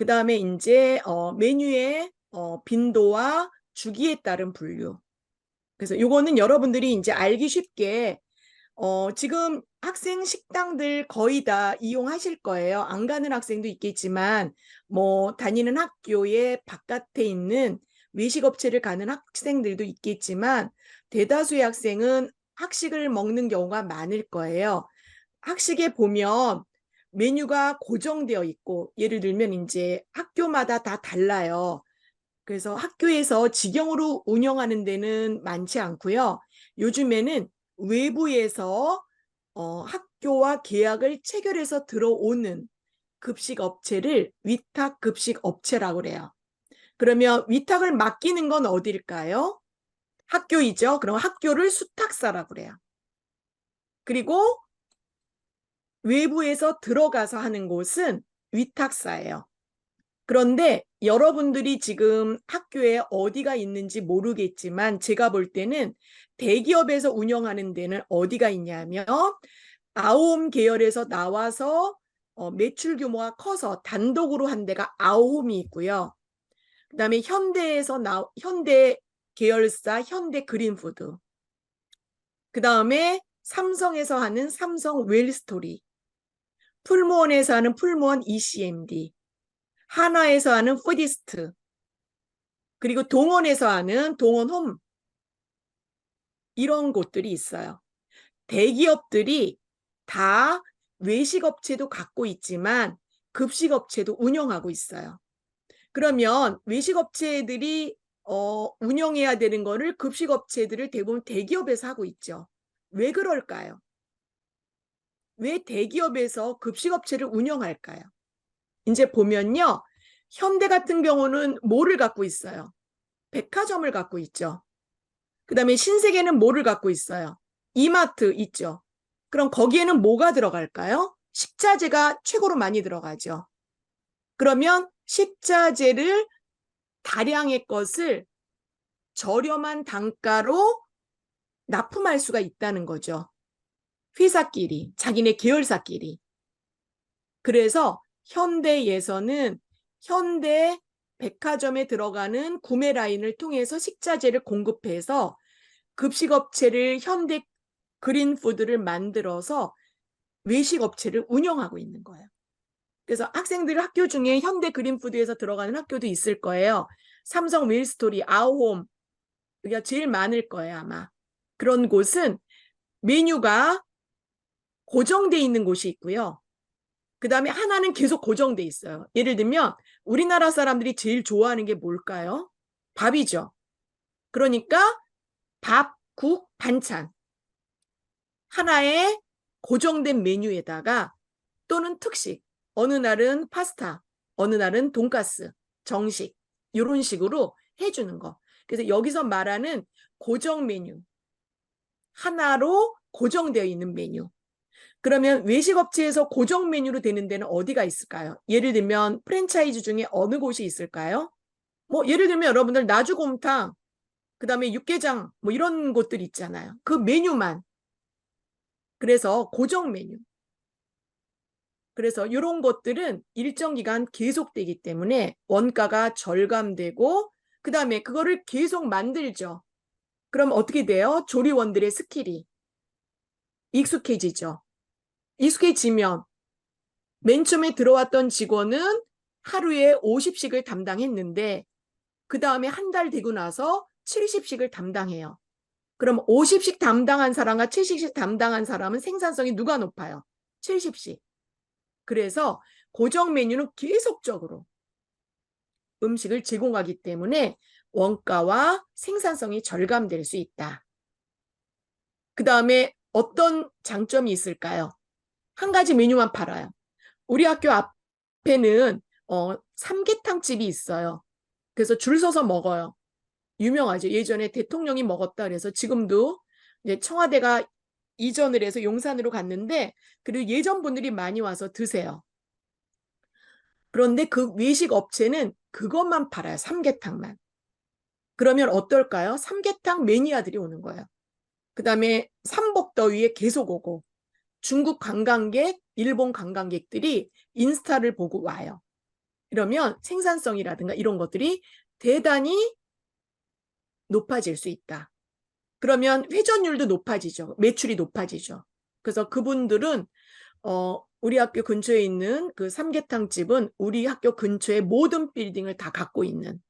그 다음에 이제 메뉴의 빈도와 주기에 따른 분류. 그래서 요거는 여러분들이 이제 알기 쉽게 지금 학생 식당들 거의 다 이용하실 거예요. 안 가는 학생도 있겠지만 뭐 다니는 학교의 바깥에 있는 외식업체를 가는 학생들도 있겠지만 대다수의 학생은 학식을 먹는 경우가 많을 거예요. 학식에 보면 메뉴가 고정되어 있고 예를 들면 이제 학교마다 다 달라요. 그래서 학교에서 직영으로 운영하는 데는 많지 않고요. 요즘에는 외부에서 학교와 계약을 체결해서 들어오는 급식 업체를 위탁 급식 업체라고 그래요. 그러면 위탁을 맡기는 건 어딜까요? 학교이죠. 그럼 학교를 수탁사라고 그래요. 그리고 외부에서 들어가서 하는 곳은 위탁사예요. 그런데 여러분들이 지금 학교에 어디가 있는지 모르겠지만 제가 볼 때는 대기업에서 운영하는 데는 어디가 있냐면 아홈 계열에서 나와서 매출 규모가 커서 단독으로 한 데가 아홈이 있고요. 그다음에 현대 계열사 현대 그린푸드. 그다음에 삼성에서 하는 삼성 웰스토리. 풀무원에서 하는 풀무원 ECMD. 하나에서 하는 푸디스트. 그리고 동원에서 하는 동원홈. 이런 곳들이 있어요. 대기업들이 다 외식업체도 갖고 있지만 급식업체도 운영하고 있어요. 그러면 외식업체들이 운영해야 되는 거를 급식업체들을 대부분 대기업에서 하고 있죠. 왜 그럴까요? 왜 대기업에서 급식업체를 운영할까요? 이제 보면요. 현대 같은 경우는 뭐를 갖고 있어요? 백화점을 갖고 있죠. 그 다음에 신세계는 뭐를 갖고 있어요? 이마트 있죠. 그럼 거기에는 뭐가 들어갈까요? 식자재가 최고로 많이 들어가죠. 그러면 식자재를 다량의 것을 저렴한 단가로 납품할 수가 있다는 거죠. 회사끼리, 자기네 계열사끼리. 그래서 현대에서는 현대 백화점에 들어가는 구매 라인을 통해서 식자재를 공급해서 급식업체를 현대 그린푸드를 만들어서 외식업체를 운영하고 있는 거예요. 그래서 학생들 학교 중에 현대 그린푸드에서 들어가는 학교도 있을 거예요. 삼성 웰스토리, 아홈, 여기가 제일 많을 거예요 아마. 그런 곳은 메뉴가 고정돼 있는 곳이 있고요. 그 다음에 하나는 계속 고정돼 있어요. 예를 들면 우리나라 사람들이 제일 좋아하는 게 뭘까요? 밥이죠. 그러니까 밥, 국, 반찬. 하나의 고정된 메뉴에다가 또는 특식, 어느 날은 파스타, 어느 날은 돈가스, 정식 이런 식으로 해주는 거. 그래서 여기서 말하는 고정 메뉴, 하나로 고정되어 있는 메뉴. 그러면 외식업체에서 고정 메뉴로 되는 데는 어디가 있을까요? 예를 들면 프랜차이즈 중에 어느 곳이 있을까요? 뭐 예를 들면 여러분들 나주곰탕, 그 다음에 육개장 뭐 이런 곳들 있잖아요. 그 메뉴만. 그래서 고정 메뉴. 그래서 이런 것들은 일정 기간 계속되기 때문에 원가가 절감되고 그 다음에 그거를 계속 만들죠. 그럼 어떻게 돼요? 조리원들의 스킬이 익숙해지죠. 익숙해지면 맨 처음에 들어왔던 직원은 하루에 50식을 담당했는데 그 다음에 한 달 되고 나서 70식을 담당해요. 그럼 50식 담당한 사람과 70식 담당한 사람은 생산성이 누가 높아요? 70식. 그래서 고정 메뉴는 계속적으로 음식을 제공하기 때문에 원가와 생산성이 절감될 수 있다. 그 다음에 어떤 장점이 있을까요? 한 가지 메뉴만 팔아요. 우리 학교 앞에는 삼계탕집이 있어요. 그래서 줄 서서 먹어요. 유명하죠. 예전에 대통령이 먹었다 그래서 지금도 이제 청와대가 이전을 해서 용산으로 갔는데 그리고 예전 분들이 많이 와서 드세요. 그런데 그 외식 업체는 그것만 팔아요. 삼계탕만. 그러면 어떨까요? 삼계탕 매니아들이 오는 거예요. 그 다음에 삼복더위에 계속 오고 중국 관광객, 일본 관광객들이 인스타를 보고 와요. 이러면 생산성이라든가 이런 것들이 대단히 높아질 수 있다. 그러면 회전율도 높아지죠. 매출이 높아지죠. 그래서 그분들은 우리 학교 근처에 있는 그 삼계탕 집은 우리 학교 근처에 모든 빌딩을 다 갖고 있는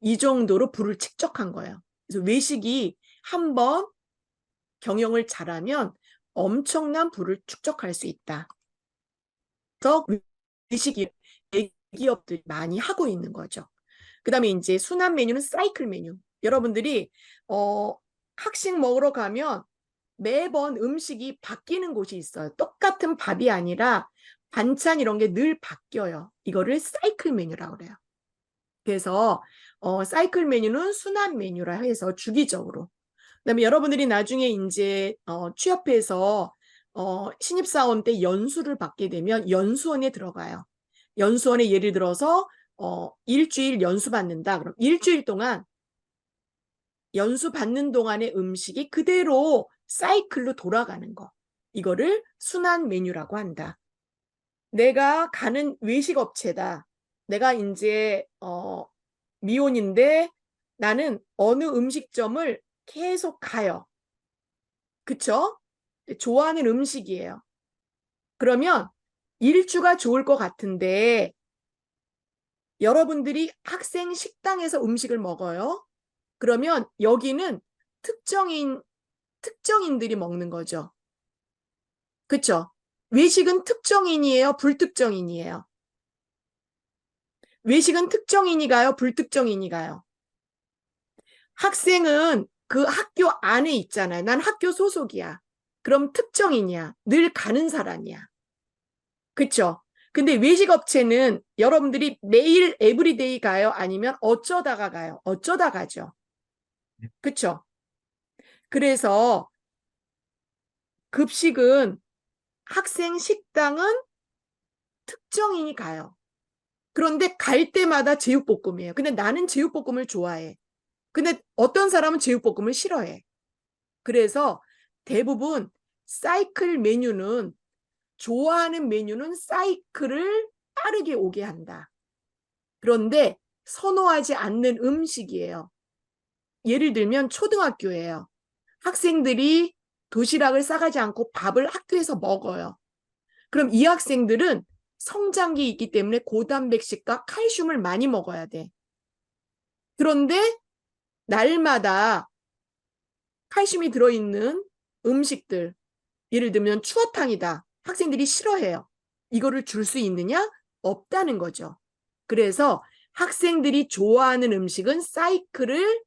이 정도로 부를 축적한 거예요. 그래서 외식이 한번 경영을 잘하면 엄청난 부를 축적할 수 있다. 그래서 외식이 기업들이 많이 하고 있는 거죠. 그 다음에 이제 순환 메뉴는 사이클 메뉴. 여러분들이 학식 먹으러 가면 매번 음식이 바뀌는 곳이 있어요. 똑같은 밥이 아니라 반찬 이런 게 늘 바뀌어요. 이거를 사이클 메뉴라고 그래요. 그래서 사이클 메뉴는 순환 메뉴라 해서 주기적으로. 그다음에 여러분들이 나중에 이제 취업해서 신입사원 때 연수를 받게 되면 연수원에 들어가요. 연수원에 예를 들어서 일주일 연수 받는다. 그럼 일주일 동안 연수 받는 동안의 음식이 그대로 사이클로 돌아가는 거. 이거를 순환 메뉴라고 한다. 내가 가는 외식 업체다. 내가 이제 미혼인데 나는 어느 음식점을 계속 가요. 그쵸? 좋아하는 음식이에요. 그러면 일주가 좋을 것 같은데 여러분들이 학생 식당에서 음식을 먹어요. 그러면 여기는 특정인들이 먹는 거죠. 그쵸? 외식은 특정인이에요? 불특정인이에요? 외식은 특정인이 가요? 불특정인이 가요? 학생은 그 학교 안에 있잖아요. 난 학교 소속이야. 그럼 특정인이야. 늘 가는 사람이야. 그쵸? 근데 외식업체는 여러분들이 매일 에브리데이 가요? 아니면 어쩌다가 가요? 어쩌다 가죠. 그쵸? 그래서 급식은 학생 식당은 특정인이 가요. 그런데 갈 때마다 제육볶음이에요. 근데 나는 제육볶음을 좋아해. 근데 어떤 사람은 제육볶음을 싫어해. 그래서 대부분 사이클 메뉴는 좋아하는 메뉴는 사이클을 빠르게 오게 한다. 그런데 선호하지 않는 음식이에요. 예를 들면 초등학교예요. 학생들이 도시락을 싸가지 않고 밥을 학교에서 먹어요. 그럼 이 학생들은 성장기 있기 때문에 고단백식과 칼슘을 많이 먹어야 돼. 그런데 날마다 칼슘이 들어있는 음식들, 예를 들면 추어탕이다. 학생들이 싫어해요. 이거를 줄 수 있느냐? 없다는 거죠. 그래서 학생들이 좋아하는 음식은 사이클을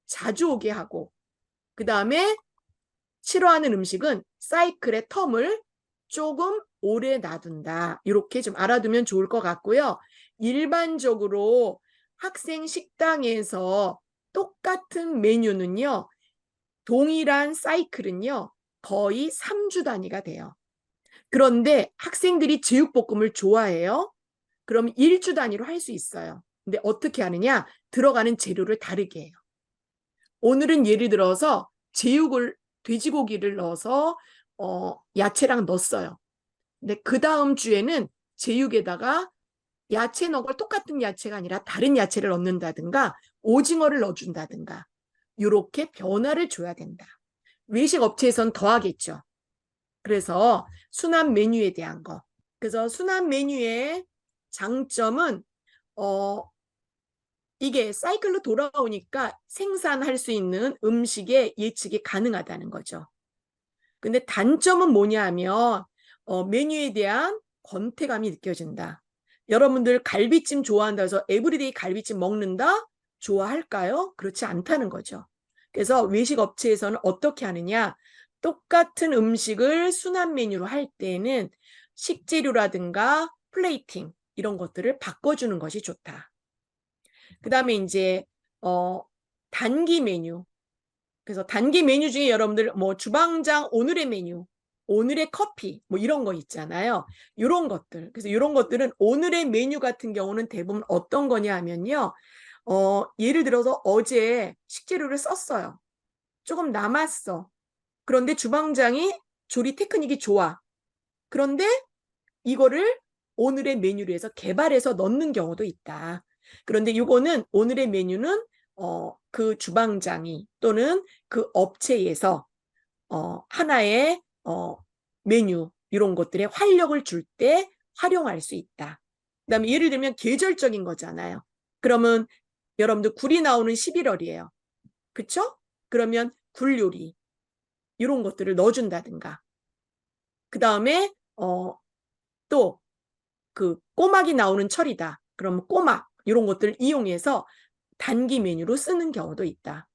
자주 오게 하고, 그 다음에 싫어하는 음식은 사이클의 텀을 조금 오래 놔둔다. 이렇게 좀 알아두면 좋을 것 같고요. 일반적으로 학생 식당에서 똑같은 메뉴는요. 동일한 사이클은요. 거의 3주 단위가 돼요. 그런데 학생들이 제육볶음을 좋아해요. 그럼 1주 단위로 할 수 있어요. 근데 어떻게 하느냐? 들어가는 재료를 다르게 해요. 오늘은 예를 들어서 돼지고기를 넣어서 야채랑 넣었어요. 근데 그 다음 주에는 제육에다가 야채 넣은 걸 똑같은 야채가 아니라 다른 야채를 넣는다든가 오징어를 넣어준다든가 이렇게 변화를 줘야 된다. 외식 업체에선 더 하겠죠. 그래서 순환 메뉴에 대한 거. 그래서 순환 메뉴의 장점은 이게 사이클로 돌아오니까 생산할 수 있는 음식의 예측이 가능하다는 거죠. 근데 단점은 뭐냐 하면 메뉴에 대한 권태감이 느껴진다. 여러분들 갈비찜 좋아한다 해서 에브리데이 갈비찜 먹는다? 좋아할까요? 그렇지 않다는 거죠. 그래서 외식 업체에서는 어떻게 하느냐? 똑같은 음식을 순환 메뉴로 할 때는 식재료라든가 플레이팅 이런 것들을 바꿔주는 것이 좋다. 그 다음에 이제 단기 메뉴. 그래서 단기 메뉴 중에 여러분들 뭐 주방장 오늘의 메뉴, 오늘의 커피 뭐 이런 거 있잖아요. 이런 것들. 그래서 이런 것들은 오늘의 메뉴 같은 경우는 대부분 어떤 거냐 하면요. 예를 들어서 어제 식재료를 썼어요. 조금 남았어. 그런데 주방장이 조리 테크닉이 좋아. 그런데 이거를 오늘의 메뉴로 해서 개발해서 넣는 경우도 있다. 그런데 이거는 오늘의 메뉴는 그 주방장이 또는 그 업체에서 하나의 메뉴 이런 것들에 활력을 줄 때 활용할 수 있다. 그다음에 예를 들면 계절적인 거잖아요. 그러면 여러분들 굴이 나오는 11월이에요. 그쵸? 그러면 굴 요리 이런 것들을 넣어준다든가. 그 다음에 또 그 꼬막이 나오는 철이다. 그러면 꼬막 이런 것들을 이용해서 단기 메뉴로 쓰는 경우도 있다.